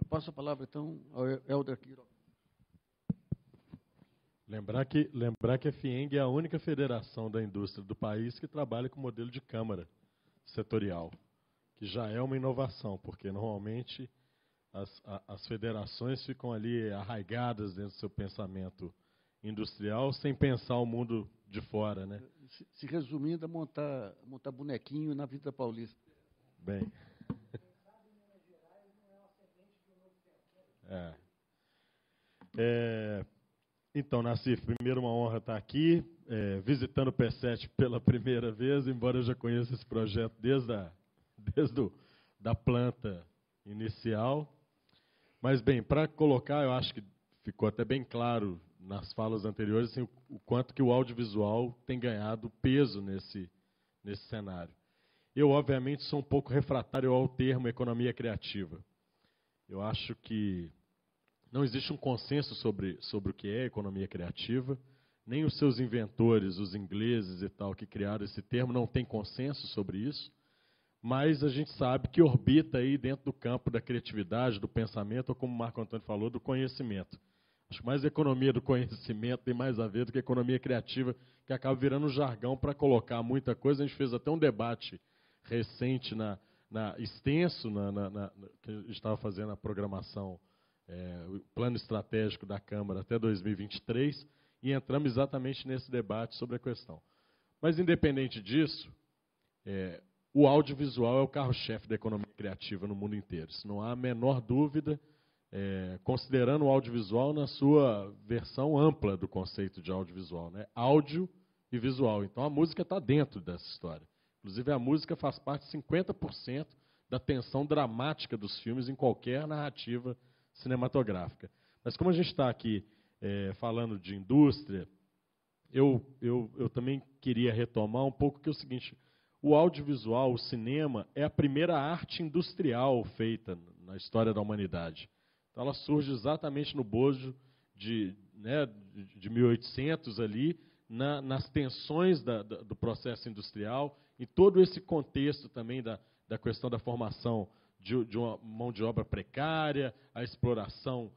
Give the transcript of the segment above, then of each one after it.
Passo a palavra, então, ao Helder Queiroz. Lembrar que a FIENG é a única federação da indústria do país que trabalha com modelo de câmara setorial, que já é uma inovação, porque normalmente as federações ficam ali arraigadas dentro do seu pensamento industrial, sem pensar o mundo de fora, né? Se resumindo, é montar bonequinho na Vida Paulista. Bem. Então, Nassif, primeiro uma honra estar aqui, visitando o P7 pela primeira vez, embora eu já conheça esse projeto desde da planta inicial. Mas, bem, para colocar, eu acho que ficou até bem claro nas falas anteriores assim, o quanto que o audiovisual tem ganhado peso nesse cenário. Eu, obviamente, sou um pouco refratário ao termo economia criativa. Eu acho que não existe um consenso sobre o que é economia criativa, nem os seus inventores, os ingleses e tal, que criaram esse termo, não tem consenso sobre isso, mas a gente sabe que orbita aí dentro do campo da criatividade, do pensamento, ou como o Marco Antônio falou, do conhecimento. Acho que mais economia do conhecimento tem mais a ver do que economia criativa, que acaba virando um jargão para colocar muita coisa. A gente fez até um debate recente, extenso, que a gente estava fazendo a programação, o plano estratégico da Câmara até 2023, e entramos exatamente nesse debate sobre a questão. Mas, independente disso, o audiovisual é o carro-chefe da economia criativa no mundo inteiro. Isso não há a menor dúvida, considerando o audiovisual na sua versão ampla do conceito de audiovisual, né? Áudio e visual. Então, a música está dentro dessa história. Inclusive, a música faz parte de 50% da tensão dramática dos filmes em qualquer narrativa cinematográfica. Mas como a gente está aqui falando de indústria, eu também queria retomar um pouco que é o seguinte: o audiovisual, o cinema, é a primeira arte industrial feita na história da humanidade. Então, ela surge exatamente no bojo de 1800 ali, nas tensões do processo industrial, e todo esse contexto também da questão da formação de uma mão de obra precária, a exploração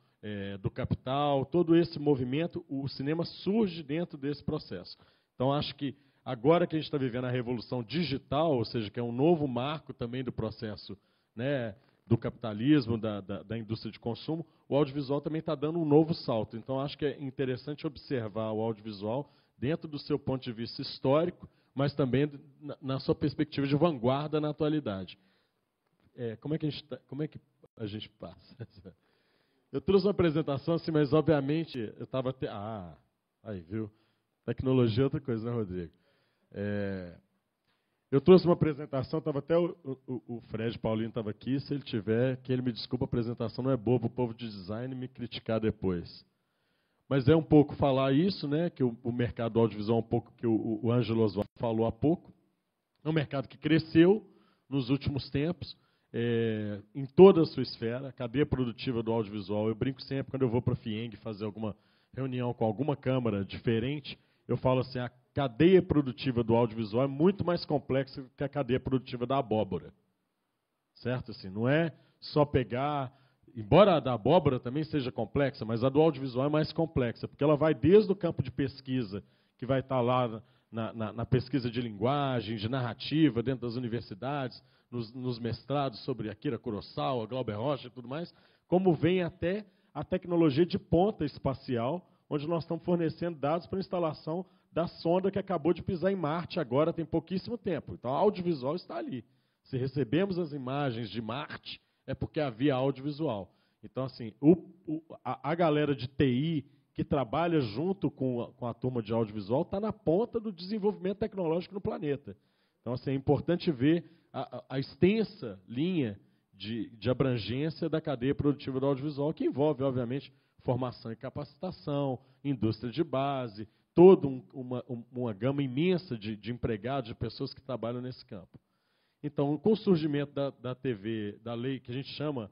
do capital, todo esse movimento, o cinema surge dentro desse processo. Então, acho que agora que a gente está vivendo a revolução digital, ou seja, que é um novo marco também do processo, né, do capitalismo, da indústria de consumo, o audiovisual também está dando um novo salto. Então, acho que é interessante observar o audiovisual dentro do seu ponto de vista histórico, mas também na sua perspectiva de vanguarda na atualidade. Como é que a gente passa? Eu trouxe uma apresentação assim, mas obviamente eu estava até... aí, viu? Tecnologia é outra coisa, né, Rodrigo? Eu trouxe uma apresentação, estava até o Fred Paulino estava aqui, se ele tiver, que ele me desculpa, a apresentação não é boa para o povo de design me criticar depois. Mas é um pouco falar isso, né, que o mercado audiovisual, um pouco que o Ângelo Oswaldo falou há pouco, é um mercado que cresceu nos últimos tempos, em toda a sua esfera, a cadeia produtiva do audiovisual. Eu brinco sempre, quando eu vou para a FIENG fazer alguma reunião com alguma câmara diferente, eu falo assim, a cadeia produtiva do audiovisual é muito mais complexa que a cadeia produtiva da abóbora. Certo? Assim, não é só pegar... Embora a da abóbora também seja complexa, mas a do audiovisual é mais complexa, porque ela vai desde o campo de pesquisa, que vai estar lá na pesquisa de linguagem, de narrativa, dentro das universidades, nos mestrados sobre Akira Kurosawa, Glauber Rocha e tudo mais, como vem até a tecnologia de ponta espacial, onde nós estamos fornecendo dados para a instalação da sonda que acabou de pisar em Marte agora, tem pouquíssimo tempo. Então, a audiovisual está ali. Se recebemos as imagens de Marte, é porque havia audiovisual. Então, assim, a galera de TI que trabalha junto com a turma de audiovisual está na ponta do desenvolvimento tecnológico no planeta. Então, assim, é importante ver a extensa linha de abrangência da cadeia produtiva do audiovisual, que envolve, obviamente, formação e capacitação, indústria de base, toda uma gama imensa de empregados, de pessoas que trabalham nesse campo. Então, com o surgimento da TV, da lei que a gente chama,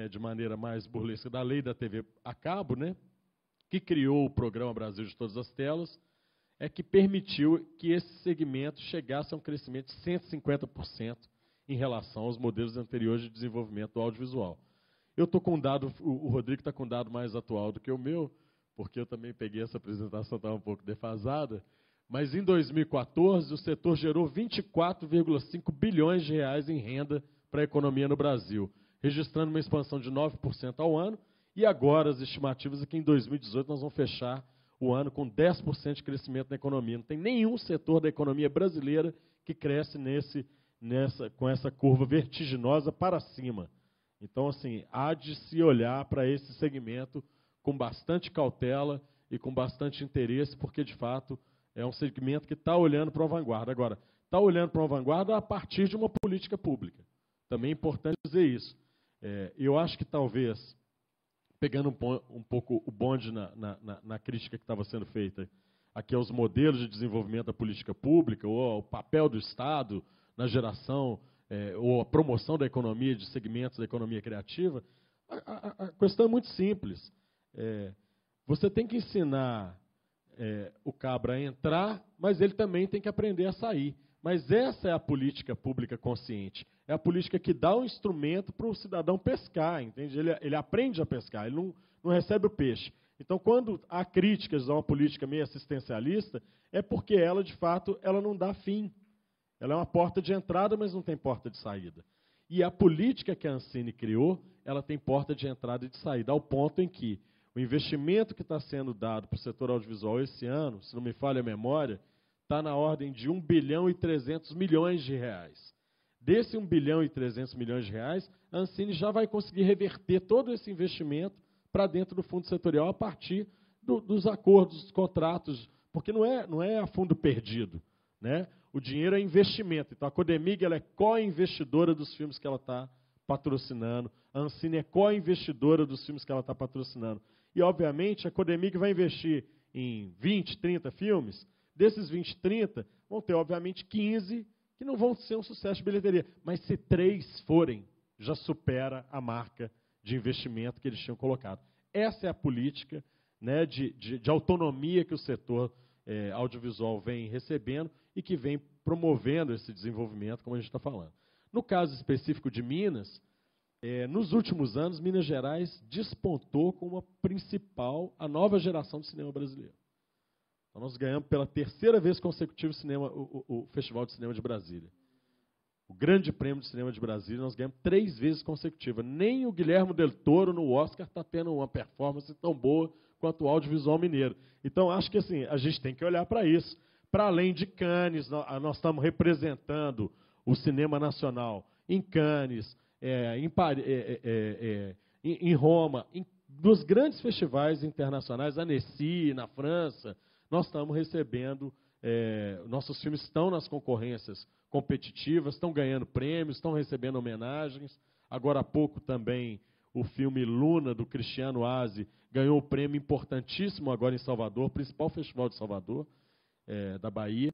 de maneira mais burlesca, da lei da TV a cabo, né, que criou o programa Brasil de Todas as Telas, é que permitiu que esse segmento chegasse a um crescimento de 150% em relação aos modelos anteriores de desenvolvimento do audiovisual. Eu estou com um dado, o Rodrigo está com um dado mais atual do que o meu, porque eu também peguei essa apresentação, estava um pouco defasada, mas em 2014 o setor gerou 24,5 bilhões de reais em renda para a economia no Brasil, registrando uma expansão de 9% ao ano, e agora as estimativas é que em 2018 nós vamos fechar o ano com 10% de crescimento na economia. Não tem nenhum setor da economia brasileira que cresce com essa curva vertiginosa para cima. Então, assim, há de se olhar para esse segmento com bastante cautela e com bastante interesse, porque, de fato, é um segmento que está olhando para uma vanguarda. Agora, está olhando para uma vanguarda a partir de uma política pública. Também é importante dizer isso. Eu acho que, talvez, pegando um pouco o bonde na crítica que estava sendo feita aqui aos modelos de desenvolvimento da política pública, ou ao papel do Estado na geração ou a promoção da economia, de segmentos da economia criativa, a questão é muito simples. Você tem que ensinar o cabra a entrar, mas ele também tem que aprender a sair. Mas essa é a política pública consciente. É a política que dá um instrumento para o cidadão pescar, entende? Ele aprende a pescar, ele não recebe o peixe. Então, quando há críticas a uma política meio assistencialista, é porque ela, de fato, ela não dá fim. Ela é uma porta de entrada, mas não tem porta de saída. E a política que a Ancine criou, ela tem porta de entrada e de saída, ao ponto em que o investimento que está sendo dado para o setor audiovisual esse ano, se não me falha a memória, está na ordem de 1 bilhão e 300 milhões de reais. Desse 1 bilhão e 300 milhões de reais, a Ancine já vai conseguir reverter todo esse investimento para dentro do fundo setorial a partir dos acordos, dos contratos, porque não é a fundo perdido, né? O dinheiro é investimento. Então, a Codemig ela é co-investidora dos filmes que ela está patrocinando, a Ancine é co-investidora dos filmes que ela está patrocinando. E, obviamente, a Codemig vai investir em 20, 30 filmes. Desses 20, 30, vão ter, obviamente, 15 que não vão ser um sucesso de bilheteria. Mas se 3 forem, já supera a marca de investimento que eles tinham colocado. Essa é a política, né, de autonomia que o setor audiovisual vem recebendo e que vem promovendo esse desenvolvimento, como a gente está falando. No caso específico de Minas, nos últimos anos, Minas Gerais despontou como a nova geração do cinema brasileiro. Então, nós ganhamos pela terceira vez consecutiva o Festival de Cinema de Brasília. O Grande Prêmio de Cinema de Brasília, nós ganhamos 3 vezes consecutivas. Nem o Guilherme Del Toro, no Oscar, está tendo uma performance tão boa quanto o audiovisual mineiro. Então, acho que assim, a gente tem que olhar para isso. Para além de Cannes, nós estamos representando o cinema nacional em Cannes, em Roma, dos grandes festivais internacionais, Annecy, na França, nós estamos recebendo, nossos filmes estão nas concorrências competitivas, estão ganhando prêmios, estão recebendo homenagens. Agora há pouco também o filme Luna, do Cristiano Aze, ganhou um prêmio importantíssimo agora em Salvador, principal festival de Salvador, da Bahia.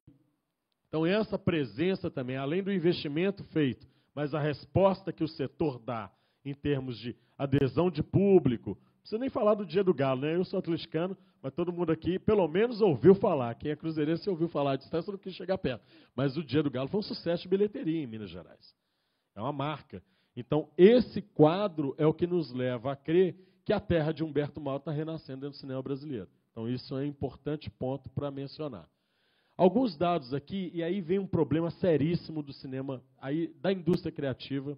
Então, essa presença também, além do investimento feito, mas a resposta que o setor dá em termos de adesão de público, não precisa nem falar do Dia do Galo, né? Eu sou atleticano, mas todo mundo aqui pelo menos ouviu falar. Quem é cruzeirense ouviu falar, a distância não quis chegar perto. Mas o Dia do Galo foi um sucesso de bilheteria em Minas Gerais. É uma marca. Então, esse quadro é o que nos leva a crer que a terra de Humberto Mauro está renascendo dentro do cinema brasileiro. Então, isso é um importante ponto para mencionar. Alguns dados aqui, e aí vem um problema seríssimo do cinema, da indústria criativa,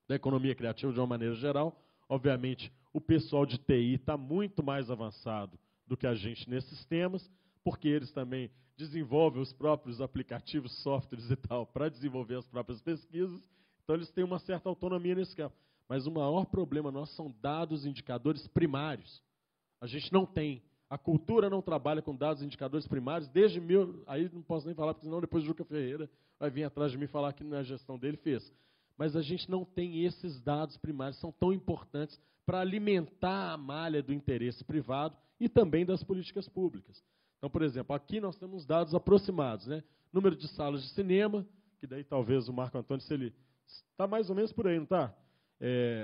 da economia criativa de uma maneira geral. Obviamente, o pessoal de TI está muito mais avançado do que a gente nesses temas, porque eles também desenvolvem os próprios aplicativos, softwares e tal, para desenvolver as próprias pesquisas. Então, eles têm uma certa autonomia nesse campo. Mas o maior problema nosso são dados indicadores primários. A gente não tem. A cultura não trabalha com dados indicadores primários desde aí não posso nem falar, porque senão depois o Juca Ferreira vai vir atrás de mim falar que na gestão dele fez. Mas a gente não tem esses dados primários, são tão importantes para alimentar a malha do interesse privado e também das políticas públicas. Então, por exemplo, aqui nós temos dados aproximados, né? Número de salas de cinema, que daí talvez o Marco Antônio, se ele está mais ou menos por aí, não está?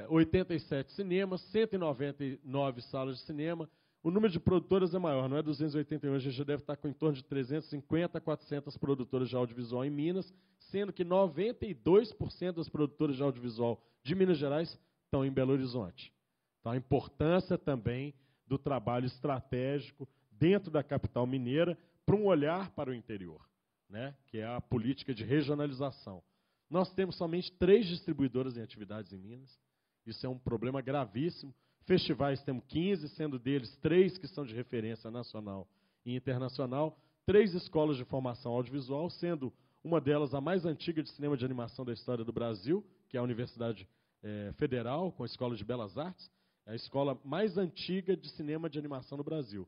87 cinemas, 199 salas de cinema. O número de produtoras é maior, não é 281, a gente já deve estar com em torno de 350 a 400 produtoras de audiovisual em Minas, sendo que 92% das produtoras de audiovisual de Minas Gerais estão em Belo Horizonte. Então, a importância também do trabalho estratégico dentro da capital mineira para um olhar para o interior, né, que é a política de regionalização. Nós temos somente 3 distribuidoras em atividades em Minas. Isso é um problema gravíssimo. Festivais temos 15, sendo deles 3 que são de referência nacional e internacional, 3 escolas de formação audiovisual, sendo uma delas a mais antiga de cinema de animação da história do Brasil, que é a Universidade Federal, com a Escola de Belas Artes, é a escola mais antiga de cinema de animação no Brasil.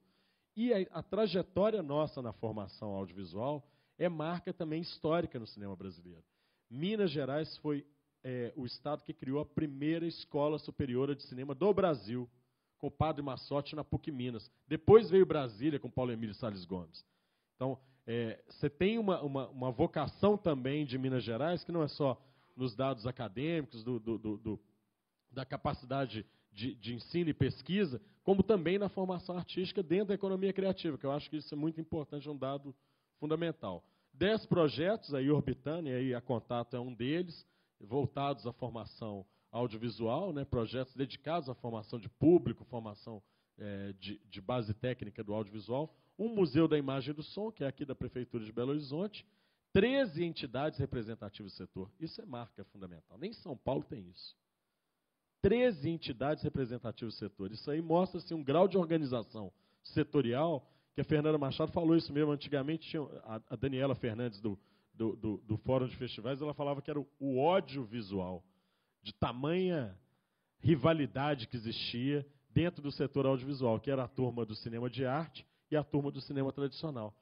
E a trajetória nossa na formação audiovisual é marca também histórica no cinema brasileiro. Minas Gerais foi o estado que criou a primeira escola superior de cinema do Brasil, com o Padre Massotti na PUC Minas. Depois veio Brasília com Paulo Emílio Salles Gomes. Então, você tem uma vocação também de Minas Gerais, que não é só nos dados acadêmicos, da capacidade de ensino e pesquisa, como também na formação artística dentro da economia criativa, que eu acho que isso é muito importante, é um dado fundamental. 10 projetos aí orbitando, e aí a Contato é um deles, voltados à formação audiovisual, né, projetos dedicados à formação de público, formação de base técnica do audiovisual, um museu da imagem e do som, que é aqui da Prefeitura de Belo Horizonte, 13 entidades representativas do setor. Isso é marca fundamental. Nem São Paulo tem isso. 13 entidades representativas do setor. Isso aí mostra-se um grau de organização setorial, que a Fernanda Machado falou isso mesmo. Antigamente, tinha a Daniela Fernandes, do Fórum de Festivais, ela falava que era o ódio visual, de tamanha rivalidade que existia dentro do setor audiovisual, que era a turma do cinema de arte e a turma do cinema tradicional.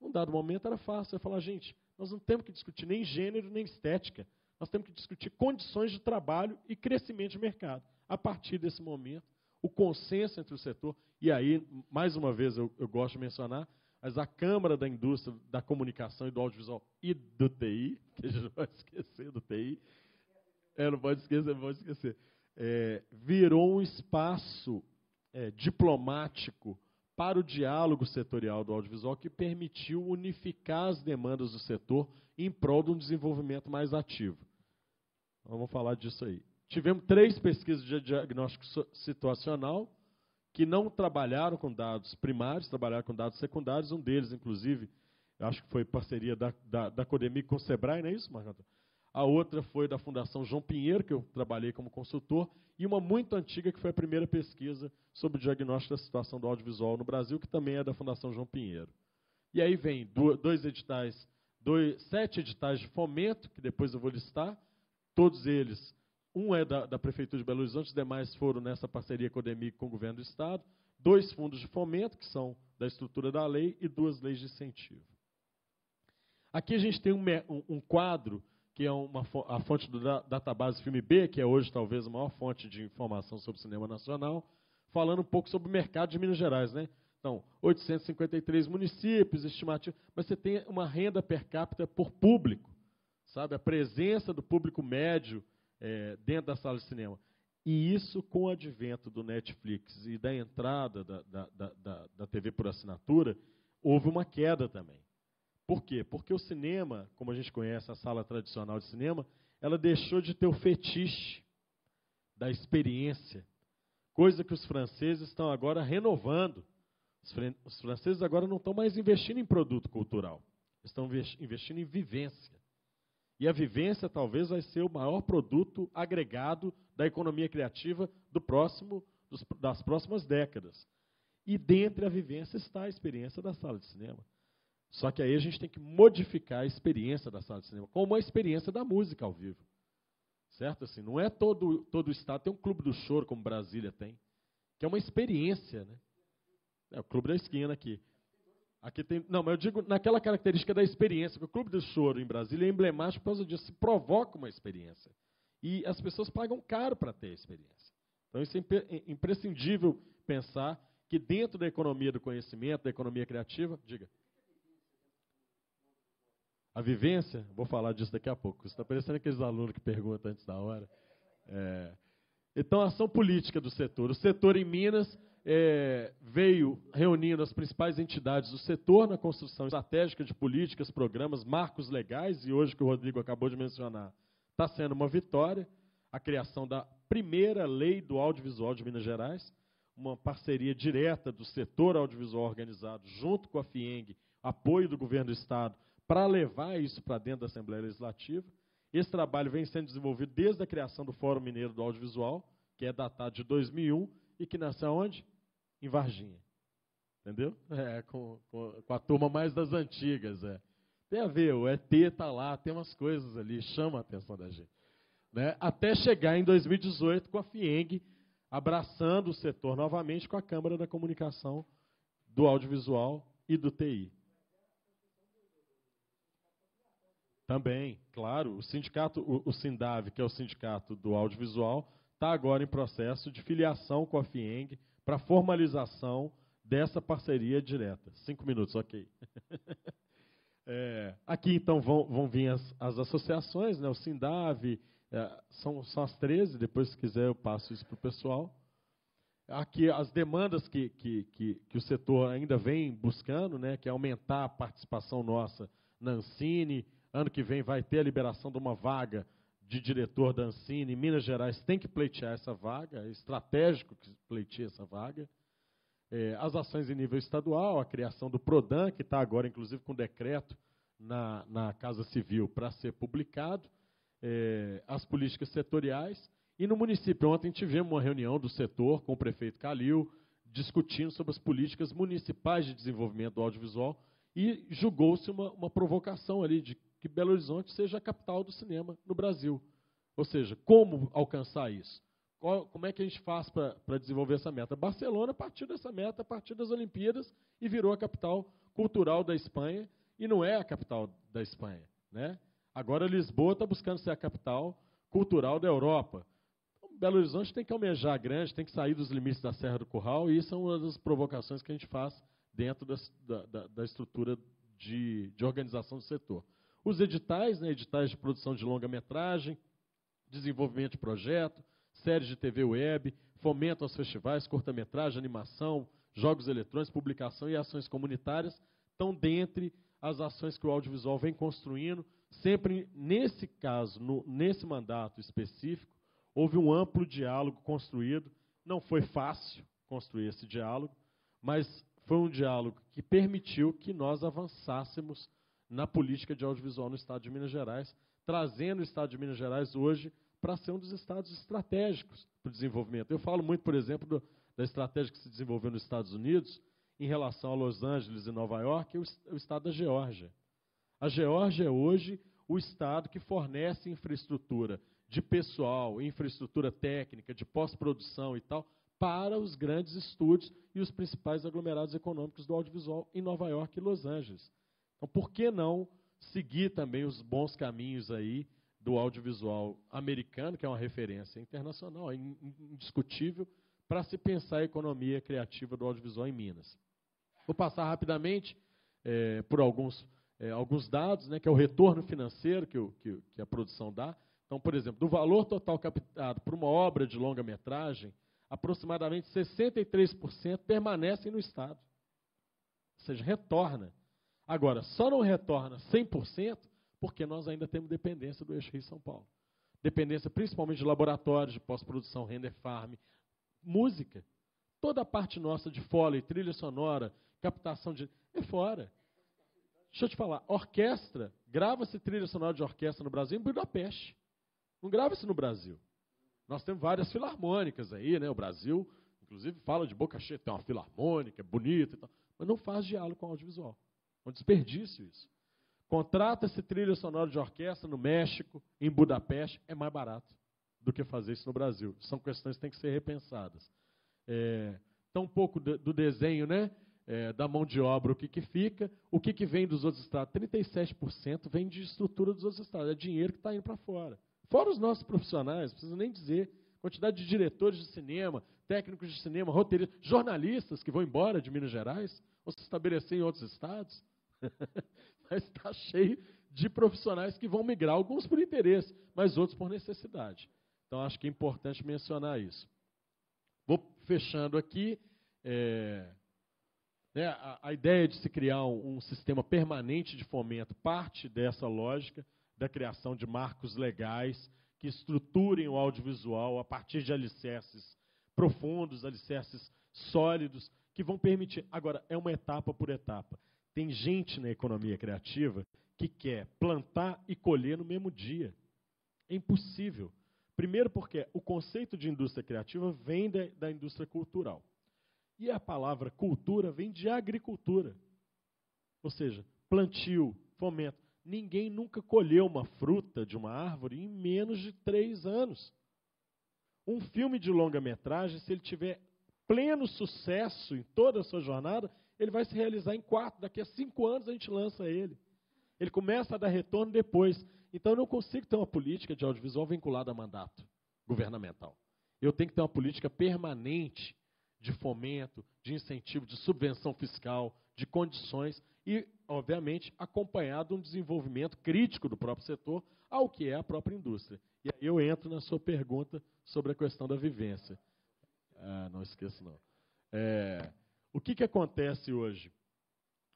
Num dado momento era fácil, eu falar, gente, nós não temos que discutir nem gênero, nem estética, nós temos que discutir condições de trabalho e crescimento de mercado. A partir desse momento, o consenso entre o setor, e aí, mais uma vez, eu gosto de mencionar, mas a Câmara da Indústria da Comunicação e do Audiovisual e do TI, que a gente não pode esquecer do TI, não pode esquecer, virou um espaço diplomático para o diálogo setorial do audiovisual que permitiu unificar as demandas do setor em prol de um desenvolvimento mais ativo. Vamos falar disso aí. Tivemos 3 pesquisas de diagnóstico situacional que não trabalharam com dados primários, trabalharam com dados secundários. Um deles, inclusive, eu acho que foi parceria da Codemig com o Sebrae, não é isso, Marco? A outra foi da Fundação João Pinheiro, que eu trabalhei como consultor, e uma muito antiga, que foi a primeira pesquisa sobre o diagnóstico da situação do audiovisual no Brasil, que também é da Fundação João Pinheiro. E aí vem 7 editais de fomento, que depois eu vou listar, todos eles, um é da Prefeitura de Belo Horizonte, os demais foram nessa parceria Codemig com o Governo do Estado, 2 fundos de fomento, que são da estrutura da lei, e 2 leis de incentivo. Aqui a gente tem um quadro, que é a fonte do Database Filme B, que é hoje talvez a maior fonte de informação sobre o cinema nacional, falando um pouco sobre o mercado de Minas Gerais, né? Então, 853 municípios, estimativa, mas você tem uma renda per capita por público, sabe? A presença do público médio dentro da sala de cinema. E isso, com o advento do Netflix e da entrada da TV por assinatura, houve uma queda também. Por quê? Porque o cinema, como a gente conhece a sala tradicional de cinema, ela deixou de ter o fetiche da experiência, coisa que os franceses estão agora renovando. Os franceses agora não estão mais investindo em produto cultural, estão investindo em vivência. E a vivência talvez vai ser o maior produto agregado da economia criativa das próximas décadas. E dentre a vivência está a experiência da sala de cinema. Só que aí a gente tem que modificar a experiência da sala de cinema, como a experiência da música ao vivo. Certo? Assim, não é todo o estado, tem um clube do choro, como Brasília tem, que é uma experiência, né? É o clube da esquina aqui. Aqui tem, não, mas eu digo naquela característica da experiência, porque o clube do choro em Brasília é emblemático por causa disso, se provoca uma experiência. E as pessoas pagam caro para ter a experiência. Então isso é imprescindível pensar que dentro da economia do conhecimento, da economia criativa, diga. A vivência, vou falar disso daqui a pouco. Isso está parecendo aqueles alunos que perguntam antes da hora. Então, a ação política do setor. O setor em Minas veio reunindo as principais entidades do setor na construção estratégica de políticas, programas, marcos legais, e hoje, que o Rodrigo acabou de mencionar, está sendo uma vitória, a criação da primeira lei do audiovisual de Minas Gerais, uma parceria direta do setor audiovisual organizado junto com a FIENG, apoio do governo do Estado, para levar isso para dentro da Assembleia Legislativa. Esse trabalho vem sendo desenvolvido desde a criação do Fórum Mineiro do Audiovisual, que é datado de 2001 e que nasceu onde? Em Varginha. Entendeu? Com a turma mais das antigas. Tem a ver, o ET está lá, tem umas coisas ali, chama a atenção da gente. Né? Até chegar em 2018 com a FIENG, abraçando o setor novamente com a Câmara da Comunicação, do Audiovisual e do TI. Também, claro, o sindicato, o SINDAV, que é o sindicato do audiovisual, está agora em processo de filiação com a FIENG para formalização dessa parceria direta. 5 minutos, ok. Aqui, então, vão vir as associações, né, o SINDAV, são as 13, depois, se quiser, eu passo isso para o pessoal. Aqui, as demandas que o setor ainda vem buscando, né, que é aumentar a participação nossa na Ancine. Ano que vem vai ter a liberação de uma vaga de diretor da Ancine. Minas Gerais tem que pleitear essa vaga, é estratégico que pleiteie essa vaga. As ações em nível estadual, a criação do PRODAN, que está agora, inclusive, com decreto na Casa Civil para ser publicado. As políticas setoriais. E no município, ontem tivemos uma reunião do setor com o prefeito Calil, discutindo sobre as políticas municipais de desenvolvimento do audiovisual, e julgou-se uma provocação ali de que Belo Horizonte seja a capital do cinema no Brasil. Ou seja, como alcançar isso? Como é que a gente faz para desenvolver essa meta? Barcelona partiu dessa meta a partir das Olimpíadas e virou a capital cultural da Espanha, e não é a capital da Espanha, né? Agora Lisboa está buscando ser a capital cultural da Europa. Então, Belo Horizonte tem que almejar grande, tem que sair dos limites da Serra do Curral, e isso é uma das provocações que a gente faz dentro da estrutura de organização do setor. Os editais, né, editais de produção de longa-metragem, desenvolvimento de projeto, séries de TV web, fomento aos festivais, curta-metragem, animação, jogos eletrônicos, publicação e ações comunitárias, estão dentre as ações que o audiovisual vem construindo. Sempre, nesse caso, nesse mandato específico, houve um amplo diálogo construído. Não foi fácil construir esse diálogo, mas foi um diálogo que permitiu que nós avançássemos na política de audiovisual no Estado de Minas Gerais, trazendo o Estado de Minas Gerais hoje para ser um dos estados estratégicos para o desenvolvimento. Eu falo muito, por exemplo, da estratégia que se desenvolveu nos Estados Unidos em relação a Los Angeles e Nova York, o estado da Geórgia. A Geórgia é hoje o estado que fornece infraestrutura de pessoal, infraestrutura técnica, de pós-produção e tal, para os grandes estúdios e os principais aglomerados econômicos do audiovisual em Nova York e Los Angeles. Então, por que não seguir também os bons caminhos aí do audiovisual americano, que é uma referência internacional, é indiscutível, para se pensar a economia criativa do audiovisual em Minas. Vou passar rapidamente por alguns dados, né, que é o retorno financeiro que a produção dá. Então, por exemplo, do valor total captado por uma obra de longa-metragem, aproximadamente 63% permanecem no Estado. Ou seja, retorna. Agora, só não retorna 100% porque nós ainda temos dependência do Eixo Rio-São Paulo. Dependência principalmente de laboratórios, de pós-produção, render farm, música. Toda a parte nossa de foley, trilha sonora, captação de... é fora. Deixa eu te falar, orquestra, grava-se trilha sonora de orquestra no Brasil em Budapeste. Não grava-se no Brasil. Nós temos várias filarmônicas aí, né? O Brasil, inclusive, fala de boca cheia, tem uma filarmônica, bonita e tal, mas não faz diálogo com o audiovisual. É um desperdício isso. Contrata-se trilha sonora de orquestra no México, em Budapeste, é mais barato do que fazer isso no Brasil. São questões que têm que ser repensadas. Então, um pouco do desenho, né? Da mão de obra, o que fica, o que vem dos outros estados. 37% vem de estrutura dos outros estados, é dinheiro que está indo para fora. Fora os nossos profissionais, não preciso nem dizer, quantidade de diretores de cinema, técnicos de cinema, roteiristas, jornalistas que vão embora de Minas Gerais, ou se estabelecer em outros estados. Mas está cheio de profissionais que vão migrar, alguns por interesse, mas outros por necessidade. Então, acho que é importante mencionar isso. Vou fechando aqui. A ideia de se criar um sistema permanente de fomento parte dessa lógica da criação de marcos legais que estruturem o audiovisual a partir de alicerces profundos, alicerces sólidos, que vão permitir. Agora, é uma etapa por etapa. Tem gente na economia criativa que quer plantar e colher no mesmo dia. É impossível. Primeiro porque o conceito de indústria criativa vem da indústria cultural. E a palavra cultura vem de agricultura. Ou seja, plantio, fomento. Ninguém nunca colheu uma fruta de uma árvore em menos de 3 anos. Um filme de longa-metragem, se ele tiver pleno sucesso em toda a sua jornada, ele vai se realizar em 4. Daqui a 5 anos a gente lança ele. Ele começa a dar retorno depois. Então eu não consigo ter uma política de audiovisual vinculada a mandato governamental. Eu tenho que ter uma política permanente de fomento, de incentivo, de subvenção fiscal, de condições e, obviamente, acompanhado de um desenvolvimento crítico do próprio setor ao que é a própria indústria. E aí eu entro na sua pergunta sobre a questão da vivência. Não esqueça não. O que acontece hoje?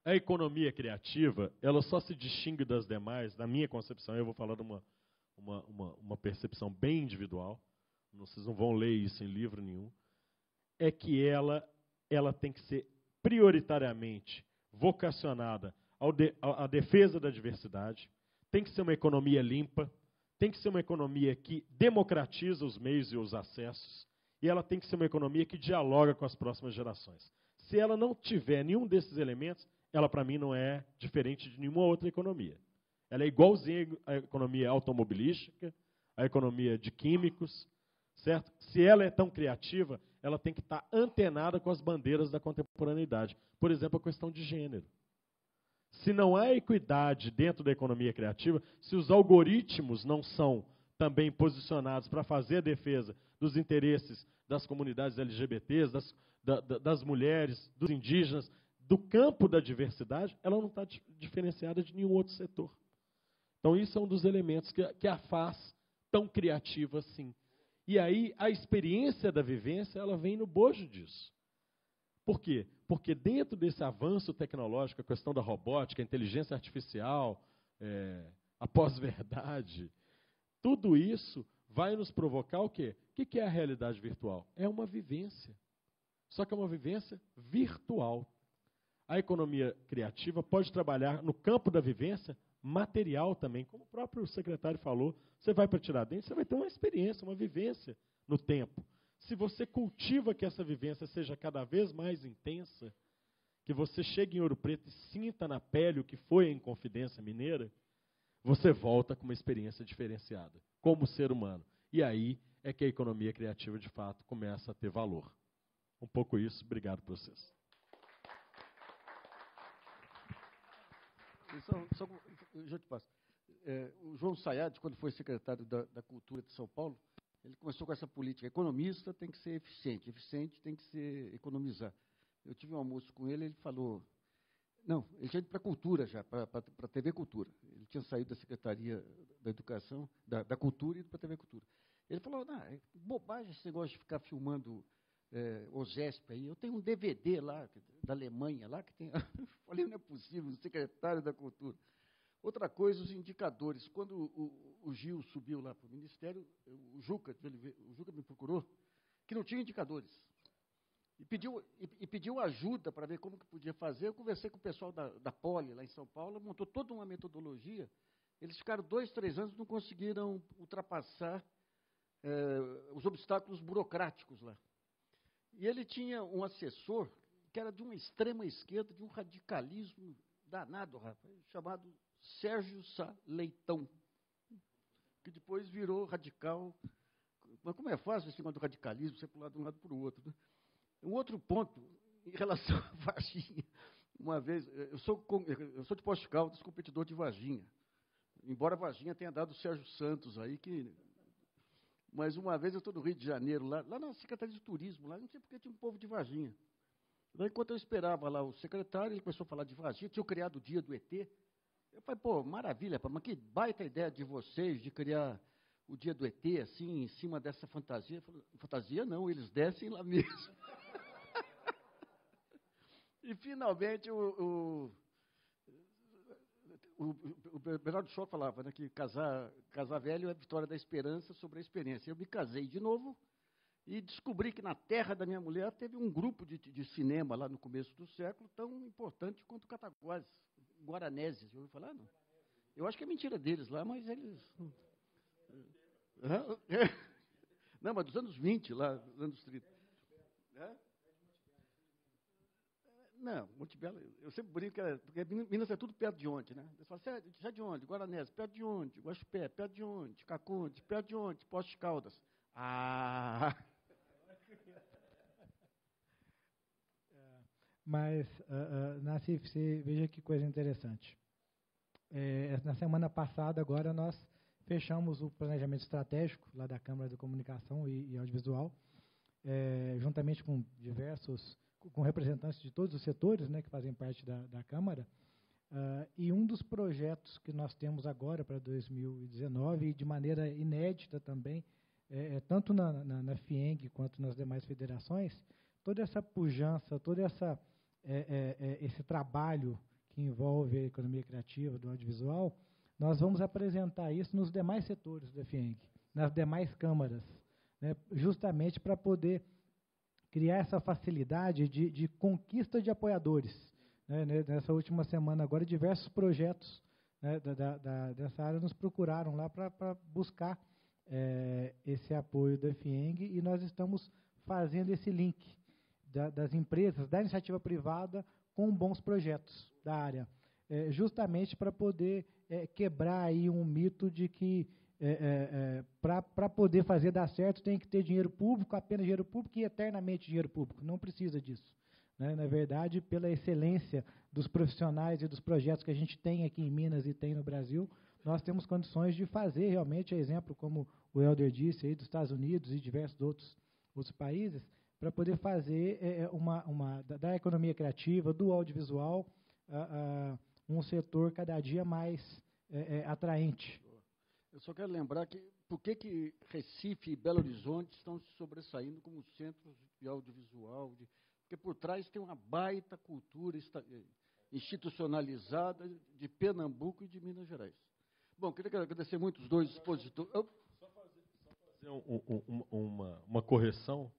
A economia criativa, ela só se distingue das demais, na minha concepção, eu vou falar de uma percepção bem individual, vocês não vão ler isso em livro nenhum, é que ela tem que ser prioritariamente vocacionada à defesa da diversidade, tem que ser uma economia limpa, tem que ser uma economia que democratiza os meios e os acessos, e ela tem que ser uma economia que dialoga com as próximas gerações. Se ela não tiver nenhum desses elementos, ela, para mim, não é diferente de nenhuma outra economia. Ela é igualzinha à economia automobilística, à economia de químicos, certo? Se ela é tão criativa, ela tem que estar antenada com as bandeiras da contemporaneidade. Por exemplo, a questão de gênero. Se não há equidade dentro da economia criativa, se os algoritmos não são também posicionados para fazer a defesa dos interesses das comunidades LGBTs, das mulheres, dos indígenas, do campo da diversidade, ela não está diferenciada de nenhum outro setor. Então, isso é um dos elementos que a faz tão criativa assim. E aí, a experiência da vivência, ela vem no bojo disso. Por quê? Porque dentro desse avanço tecnológico, a questão da robótica, a inteligência artificial, a pós-verdade, tudo isso vai nos provocar o quê? O que é a realidade virtual? É uma vivência. Só que é uma vivência virtual. A economia criativa pode trabalhar no campo da vivência material também, como o próprio secretário falou. Você vai para Tiradentes, você vai ter uma experiência, uma vivência no tempo. Se você cultiva que essa vivência seja cada vez mais intensa, que você chegue em Ouro Preto e sinta na pele o que foi a Inconfidência Mineira, você volta com uma experiência diferenciada, como ser humano. E aí é que a economia criativa, de fato, começa a ter valor. Um pouco isso. Obrigado por vocês. Já te passo. O João Sayad, quando foi secretário da Cultura de São Paulo, ele começou com essa política. Economista tem que ser eficiente, eficiente tem que ser economizar. Eu tive um almoço com ele, ele falou... Não, ele tinha ido para a Cultura já, para a TV Cultura. Ele tinha saído da Secretaria da Educação, da Cultura e ido para a TV Cultura. Ele falou, não, é bobagem esse negócio de ficar filmando OGESP aí. Eu tenho um DVD lá, da Alemanha, lá que tem... Eu falei, não é possível, o secretário da Cultura. Outra coisa, os indicadores. Quando o Gil subiu lá para o Ministério, o Juca me procurou, que não tinha indicadores. E pediu ajuda para ver como que podia fazer. Eu conversei com o pessoal da Poli, lá em São Paulo, montou toda uma metodologia. Eles ficaram 2, 3 anos, não conseguiram ultrapassar os obstáculos burocráticos lá. E ele tinha um assessor que era de uma extrema esquerda, de um radicalismo danado, rapaz, chamado Sérgio Sá Leitão, que depois virou radical. Mas como é fácil esse negócio do radicalismo, você pular de um lado para o outro, né? Um outro ponto, em relação à Varginha, uma vez, eu sou de Poços de Caldas, competidor de Varginha, embora Varginha tenha dado o Sérgio Santos aí, mas uma vez eu estou no Rio de Janeiro, lá na Secretaria de Turismo, lá não sei porque tinha um povo de Varginha. Daí, enquanto eu esperava lá o secretário, ele começou a falar de Varginha, tinha criado o dia do ET. Eu falei, pô, maravilha, mas que baita ideia de vocês de criar o dia do ET, assim, em cima dessa fantasia. Eu falei, fantasia não, eles descem lá mesmo. E, finalmente, o o Bernardo Shaw falava, né, que casar velho é a vitória da esperança sobre a experiência. Eu me casei de novo e descobri que na terra da minha mulher teve um grupo de cinema lá no começo do século tão importante quanto Cataguases, Guaraneses. Já ouviu falar? Não? Eu acho que é mentira deles lá, mas eles... Não, mas dos anos 20, lá, dos anos 30. Não, Montebello, eu sempre brinco, porque Minas é tudo perto de onde, né? Você fala, você é de onde? Guaranés, perto de onde? Guaxupé, perto de onde? Cacundes, perto de onde? Poços de Caldas. Ah! Mas, Nassif, você veja que coisa interessante. Na semana passada, agora, nós fechamos o planejamento estratégico lá da Câmara de Comunicação e Audiovisual, juntamente com com representantes de todos os setores, né, que fazem parte da Câmara, e um dos projetos que nós temos agora para 2019, e de maneira inédita também, tanto na FIENG quanto nas demais federações, toda essa pujança, esse trabalho que envolve a economia criativa do audiovisual, nós vamos apresentar isso nos demais setores da FIENG, nas demais câmaras, né, justamente para poder criar essa facilidade de conquista de apoiadores. Né, nessa última semana agora, diversos projetos, né, dessa área nos procuraram lá para buscar esse apoio da FIENG, e nós estamos fazendo esse link das empresas, da iniciativa privada, com bons projetos da área, justamente para poder quebrar aí um mito de que para poder fazer dar certo tem que ter dinheiro público, apenas dinheiro público e eternamente dinheiro público. Não precisa disso. Né? Na verdade, pela excelência dos profissionais e dos projetos que a gente tem aqui em Minas e tem no Brasil, nós temos condições de fazer realmente, exemplo, como o Helder disse, aí, dos Estados Unidos e diversos outros países, para poder fazer da economia criativa, do audiovisual, um setor cada dia mais atraente. Eu só quero lembrar por que Recife e Belo Horizonte estão se sobressaindo como centros de audiovisual, porque por trás tem uma baita cultura institucionalizada de Pernambuco e de Minas Gerais. Bom, queria agradecer muito os dois expositores. Só fazer uma correção.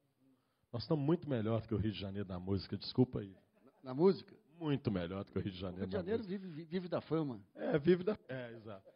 Nós estamos muito melhor do que o Rio de Janeiro na música, desculpa aí. Na música? Muito melhor do que o Rio de Janeiro. O Rio de Janeiro vive da fama. Vive da... exato.